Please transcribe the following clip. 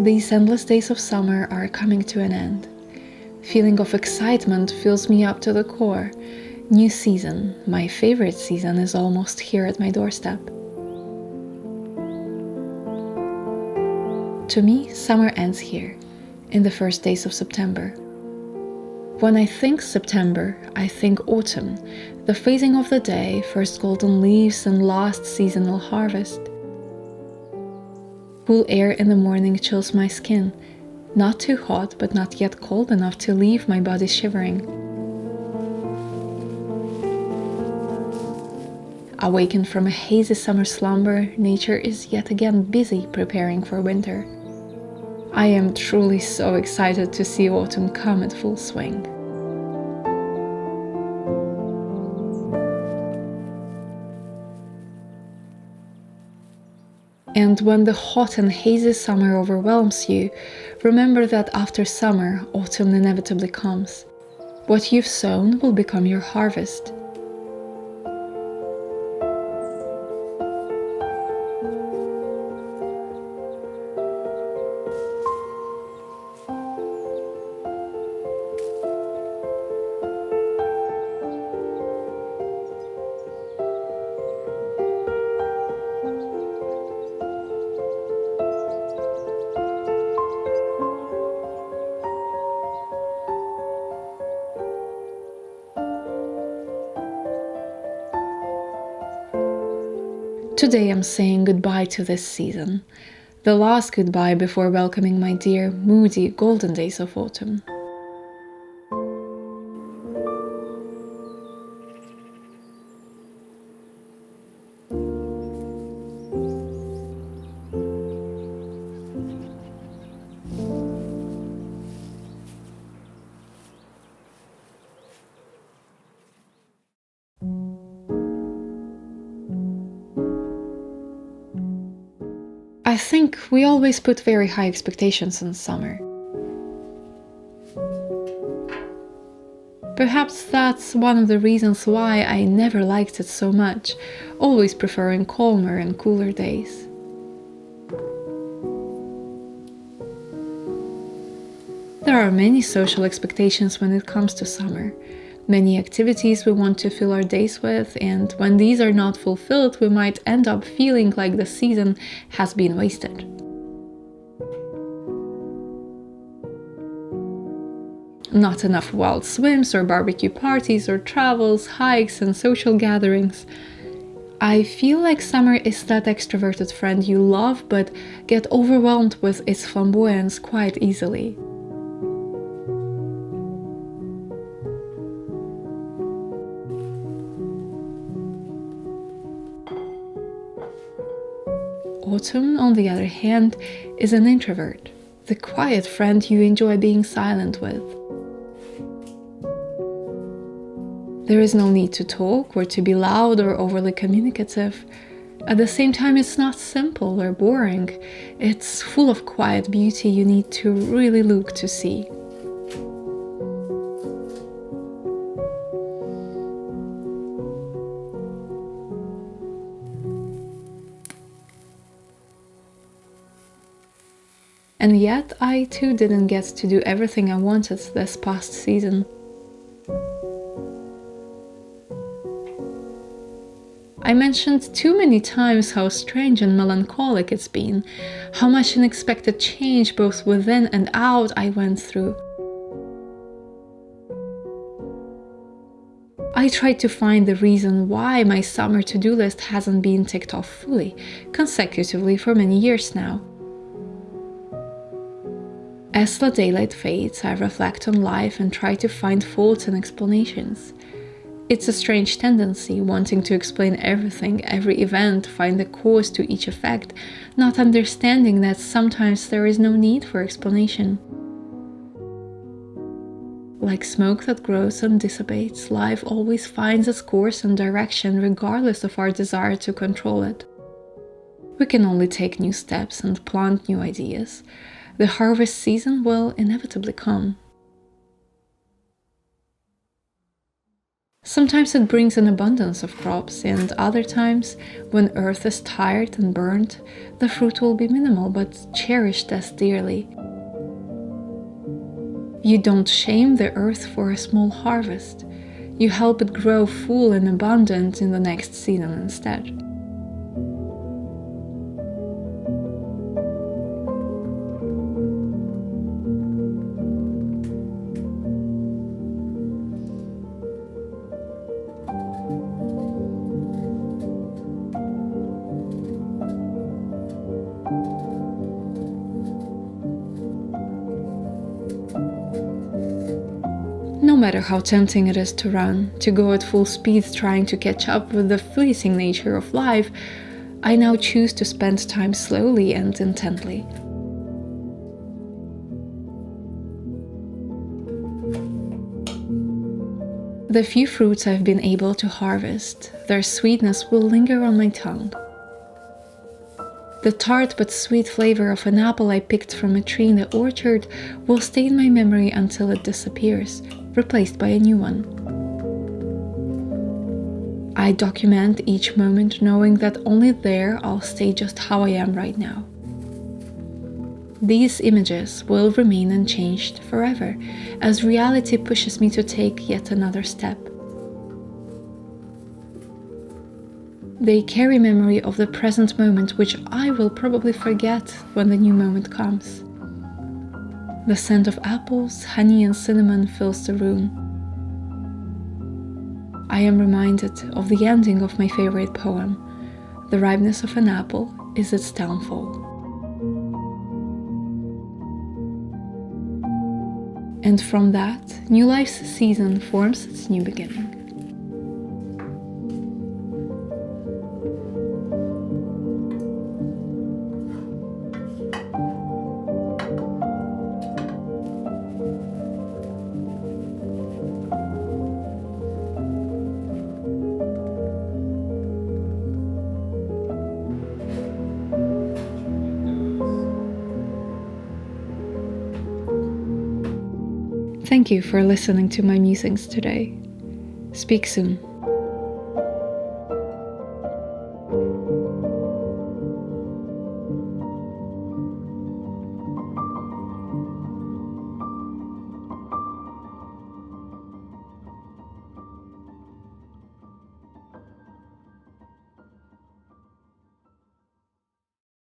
these endless days of summer are coming to an end. Feeling of excitement fills me up to the core. New season, my favorite season, is almost here at my doorstep. To me, summer ends here, in the first days of September. When I think September, I think autumn, the phasing of the day, first golden leaves and last seasonal harvest. Cool air in the morning chills my skin, not too hot but not yet cold enough to leave my body shivering. Awakened from a hazy summer slumber, nature is yet again busy preparing for winter. I am truly so excited to see autumn come at full swing. And when the hot and hazy summer overwhelms you, remember that after summer, autumn inevitably comes. What you've sown will become your harvest. Today I'm saying goodbye to this season, the last goodbye before welcoming my dear, moody, golden days of autumn. I think we always put very high expectations in summer. Perhaps that's one of the reasons why I never liked it so much, always preferring calmer and cooler days. There are many social expectations when it comes to summer. Many activities we want to fill our days with, and when these are not fulfilled, we might end up feeling like the season has been wasted. Not enough wild swims or barbecue parties or travels, hikes and social gatherings. I feel like summer is that extroverted friend you love but get overwhelmed with its flamboyance quite easily. Autumn, on the other hand, is an introvert, the quiet friend you enjoy being silent with. There is no need to talk or to be loud or overly communicative. At the same time, it's not simple or boring. It's full of quiet beauty you need to really look to see. And yet, I too didn't get to do everything I wanted this past season. I mentioned too many times how strange and melancholic it's been, how much unexpected change both within and out I went through. I tried to find the reason why my summer to-do list hasn't been ticked off fully, consecutively for many years now. As the daylight fades, I reflect on life and try to find faults and explanations. It's a strange tendency, wanting to explain everything, every event, find the cause to each effect, not understanding that sometimes there is no need for explanation. Like smoke that grows and dissipates, life always finds its course and direction regardless of our desire to control it. We can only take new steps and plant new ideas. The harvest season will inevitably come. Sometimes it brings an abundance of crops, and other times, when earth is tired and burnt, the fruit will be minimal but cherished as dearly. You don't shame the earth for a small harvest. You help it grow full and abundant in the next season instead. No matter how tempting it is to run, to go at full speed trying to catch up with the fleeting nature of life, I now choose to spend time slowly and intently. The few fruits I've been able to harvest, their sweetness will linger on my tongue. The tart but sweet flavor of an apple I picked from a tree in the orchard will stay in my memory until it disappears, replaced by a new one. I document each moment knowing that only there I'll stay just how I am right now. These images will remain unchanged forever, as reality pushes me to take yet another step. They carry memory of the present moment, which I will probably forget when the new moment comes. The scent of apples, honey, and cinnamon fills the room. I am reminded of the ending of my favorite poem. The ripeness of an apple is its downfall. And from that, new life's season forms its new beginning. Thank you for listening to my musings today. Speak soon.